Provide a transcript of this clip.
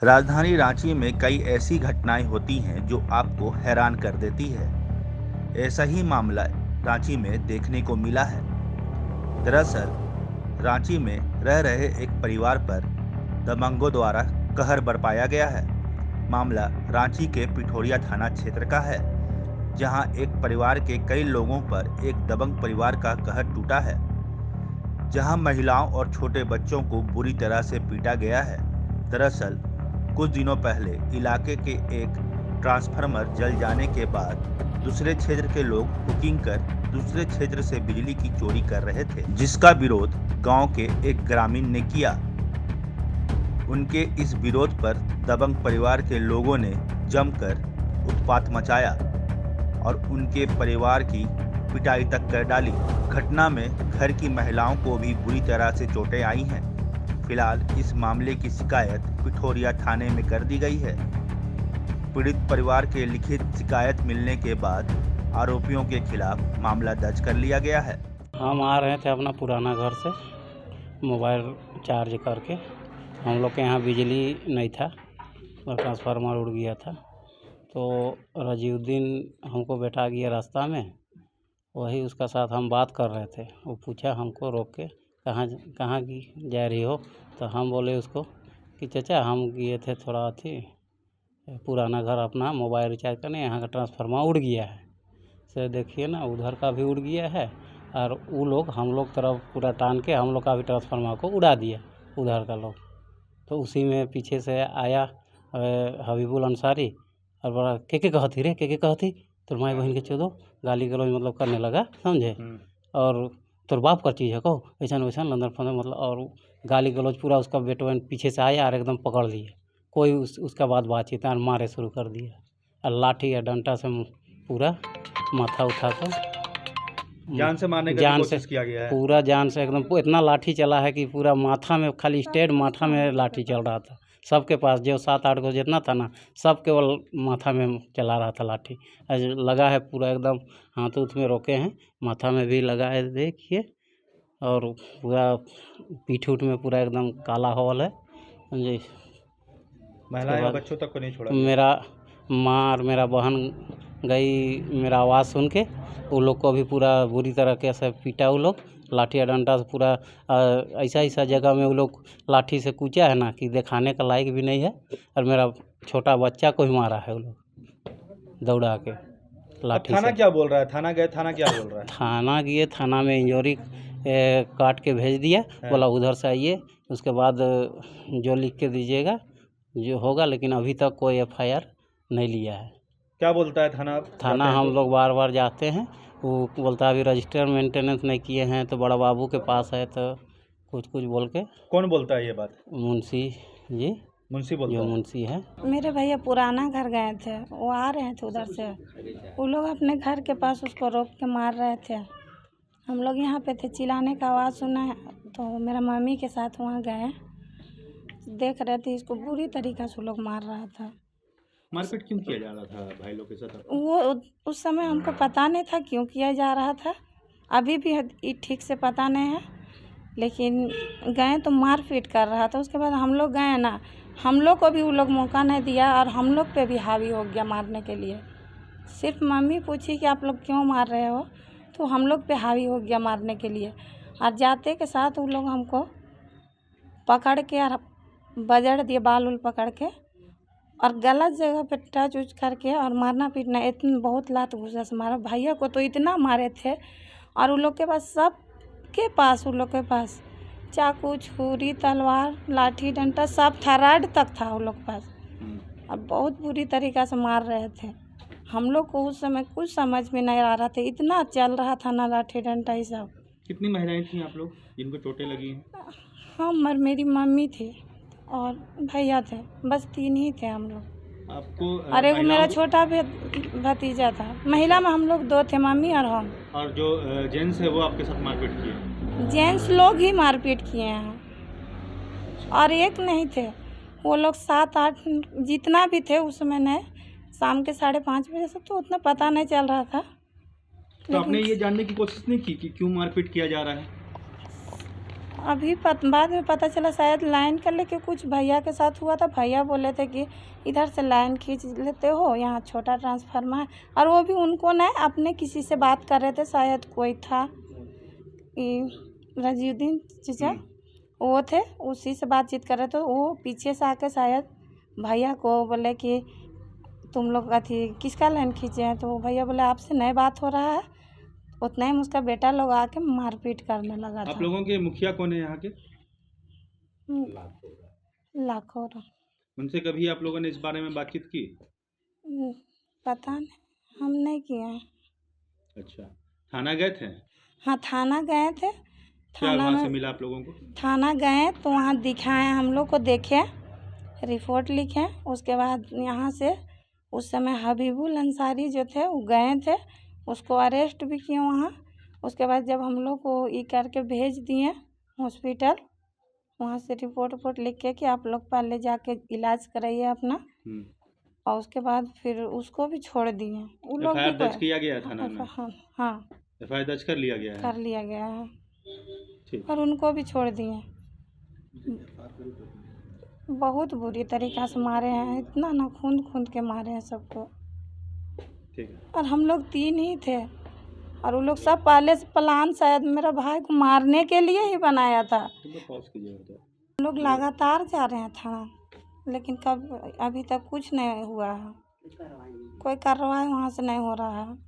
राजधानी रांची में कई ऐसी घटनाएं होती हैं जो आपको हैरान कर देती है। ऐसा ही मामला रांची में देखने को मिला है। दरअसल रांची में रह रहे एक परिवार पर दबंगों द्वारा कहर बरपाया गया है। मामला रांची के पिठोरिया थाना क्षेत्र का है, जहां एक परिवार के कई लोगों पर एक दबंग परिवार का कहर टूटा है, जहां महिलाओं और छोटे बच्चों को बुरी तरह से पीटा गया है। दरअसल कुछ दिनों पहले इलाके के एक ट्रांसफार्मर जल जाने के बाद दूसरे क्षेत्र के लोग बुकिंग कर दूसरे क्षेत्र से बिजली की चोरी कर रहे थे, जिसका विरोध गांव के एक ग्रामीण ने किया। उनके इस विरोध पर दबंग परिवार के लोगों ने जमकर उत्पात मचाया और उनके परिवार की पिटाई तक कर डाली। घटना में घर की महिलाओं को भी बुरी तरह से चोटें आई हैं। फिलहाल इस मामले की शिकायत पिठोरिया थाने में कर दी गई है। पीड़ित परिवार के लिखित शिकायत मिलने के बाद आरोपियों के खिलाफ मामला दर्ज कर लिया गया है। हम आ रहे थे अपना पुराना घर से मोबाइल चार्ज करके। हम लोग के यहाँ बिजली नहीं था और ट्रांसफार्मर उड़ गया था, तो रजीउद्दीन हमको बैठा गया रास्ता में। वही उसका साथ हम बात कर रहे थे। वो पूछा हमको रोक के, कहाँ की जा रही हो? तो हम बोले उसको कि चाचा हम गए थे थोड़ा पुराना घर अपना मोबाइल रिचार्ज करने, यहाँ का ट्रांसफार्मर उड़ गया है। से देखिए ना, उधर का भी उड़ गया है और वो लोग हम लोग तरफ पूरा टान के हम लोग का भी ट्रांसफार्मर को उड़ा दिया उधर का लोग। तो उसी में पीछे से आया हबीबुल अंसारी और बड़ा के कहती रे के कहती तोर माई बहन के चोदो, गाली गलौज मतलब करने लगा, समझे। और तोर बाप का चीज़ है कहो, ऐसा वैसा लंदर फंदर मतलब, और गाली गलौज पूरा उसका बेटो पीछे से आया और एकदम पकड़ लिया। कोई उसका बातचीत और मारे शुरू कर दिया और लाठी या डंडा से पूरा माथा उठा कर जान से मारने की कोशिश किया गया है। पूरा जान से एकदम इतना लाठी चला है कि पूरा माथा में, खाली स्टेट माथा में लाठी चल रहा था। सबके पास जो 7-8 को जितना था ना, सब केवल माथा में चला रहा था लाठी। लगा है पूरा एकदम, हाथ उथ में रोके हैं, माथा में भी लगा है देखिए, और पूरा पीठ उठ में पूरा एकदम काला हॉल है, समझे। महिलाएं और बच्चों तक को नहीं छोड़ा। मेरा माँ और मेरा बहन गई मेरा आवाज़ सुन के। वो लोग को भी पूरा बुरी तरह कैसे पीटा वो लोग, लाठी डंडा से पूरा ऐसा जगह में वो लोग लाठी से कूचा है ना कि दिखाने का लायक भी नहीं है। और मेरा छोटा बच्चा को ही मारा है वो लोग दौड़ा के लाठी थाना से। क्या बोल रहा है? थाना गए, थाना क्या बोल रहा है? थाना गए, थाना में इंजोरी काट के भेज दिया, बोला उधर से आइए, उसके बाद जो लिख के दीजिएगा जो होगा, लेकिन अभी तक कोई FIR नहीं लिया है। क्या बोलता है थाना? हम लोग बार बार जाते हैं, वो बोलता है अभी रजिस्टर मेंटेनेंस नहीं किए हैं, तो बड़ा बाबू के पास है, तो कुछ बोल के। कौन बोलता है ये बात? मुंशी जी, मुंशी बोलता जो है। मुंशी है। मेरे भैया पुराना घर गए थे, वो आ रहे थे उधर से, वो लोग अपने घर के पास उसको रोक के मार रहे थे। हम लोग यहाँ पे थे, चिल्लाने का आवाज़ सुना है, तो मेरा मम्मी के साथ वहाँ गए, देख रहे थे इसको बुरी तरीक़ा से वो लोग मार रहा था। मारपीट क्यों किया जा रहा था भाई लोग के साथ? वो उस समय हमको पता नहीं था क्यों किया जा रहा था, अभी भी ठीक से पता नहीं है, लेकिन गए तो मारपीट कर रहा था। उसके बाद हम लोग गए ना, हम लोग को भी वो लोग मौका नहीं दिया और हम लोग पे भी हावी हो गया मारने के लिए। सिर्फ मम्मी पूछी कि आप लोग क्यों मार रहे हो, तो हम लोग पे हावी हो गया मारने के लिए। और जाते के साथ वो लोग हमको पकड़ के और बजड़ दिए, बाल उल पकड़ के, और गलत जगह पे टच उच करके और मारना पीटना, इतना बहुत लात घूसा से मारा। भैया को तो इतना मारे थे, और उन लोग के पास, सबके पास, उन लोग के पास चाकू छुरी तलवार लाठी डंडा सब था, रॉड तक था उन लोग के पास, और बहुत बुरी तरीक़ा से मार रहे थे। हम लोग को उस समय कुछ समझ में नहीं आ रहा था, इतना चल रहा था ना लाठी डंडा ये सब। कितनी महिलाएं थी आप लोग जिनको चोटें लगी हैं? हम और मेरी मम्मी थी और भैया थे, बस 3 ही थे हम लोग। आपको अरे वो मेरा छोटा भतीजा था। महिला में हम लोग 2 थे, मम्मी और हम। और जो जेंट्स है वो आपके साथ मारपीट किए? जेंट्स लोग ही मारपीट किए हैं, और एक नहीं थे, वो लोग 7-8 जितना भी थे उस समय ने, शाम के 5:30 बजे से, तो उतना पता नहीं चल रहा था। तो आपने ये जानने की कोशिश नहीं की कि क्यों मारपीट किया जा रहा है? अभी बाद में पता चला शायद लाइन का लेके कुछ भैया के साथ हुआ था। भैया बोले थे कि इधर से लाइन खींच लेते हो, यहाँ छोटा ट्रांसफार्मर है। और वो भी उनको नहीं, अपने किसी से बात कर रहे थे, शायद कोई था रजीउद्दीन चचा, वो थे, उसी से बातचीत कर रहे थे। वो पीछे से आके शायद भैया को बोले कि तुम लोग अथी किसका लाइन खींचे हैं, तो वो भैया बोले आपसे नई बात हो रहा है। उतना ही उसका बेटा लोग आके मारपीट करने लगा था। आप लोगों के मुखिया कौन है यहाँ के? लाखों। उनसे कभी आप लोगों ने इस बारे में बातचीत की? पता नहीं, हम नहीं किए हैं। अच्छा, थाना गए थे? हाँ, थाना गए थे। क्या थाना वहाँ से में मिला आप लोगों को? थाना गए तो वहाँ दिखाए, हम लोग को देखे, रिपोर्ट लिखे। उसके बाद यहाँ से उस समय हबीबुल अंसारी जो थे वो गए थे, उसको अरेस्ट भी किए वहाँ। उसके बाद जब हम लोग को ये करके भेज दिए हॉस्पिटल, वहाँ से रिपोर्ट लिख के कि आप लोग पहले जाके इलाज कराइए अपना, और उसके बाद फिर उसको भी छोड़ दिए। वो लोग एफआईआर भी दर्ज किया गया है थाना में? हाँ, एफआईआर दर्ज कर लिया गया है? कर लिया गया है। ठीक। और उनको भी छोड़ दिए। बहुत बुरी तरीक़ा से मारे हैं, इतना ना खून के मारे हैं सबको। ठीक है। और हम लोग 3 ही थे, और वो लोग सब पहले से प्लान शायद मेरा भाई को मारने के लिए ही बनाया था। हम लोग लगातार जा रहे हैं थाना, लेकिन कब अभी तक कुछ नहीं हुआ है, कोई कार्रवाई वहाँ से नहीं हो रहा है।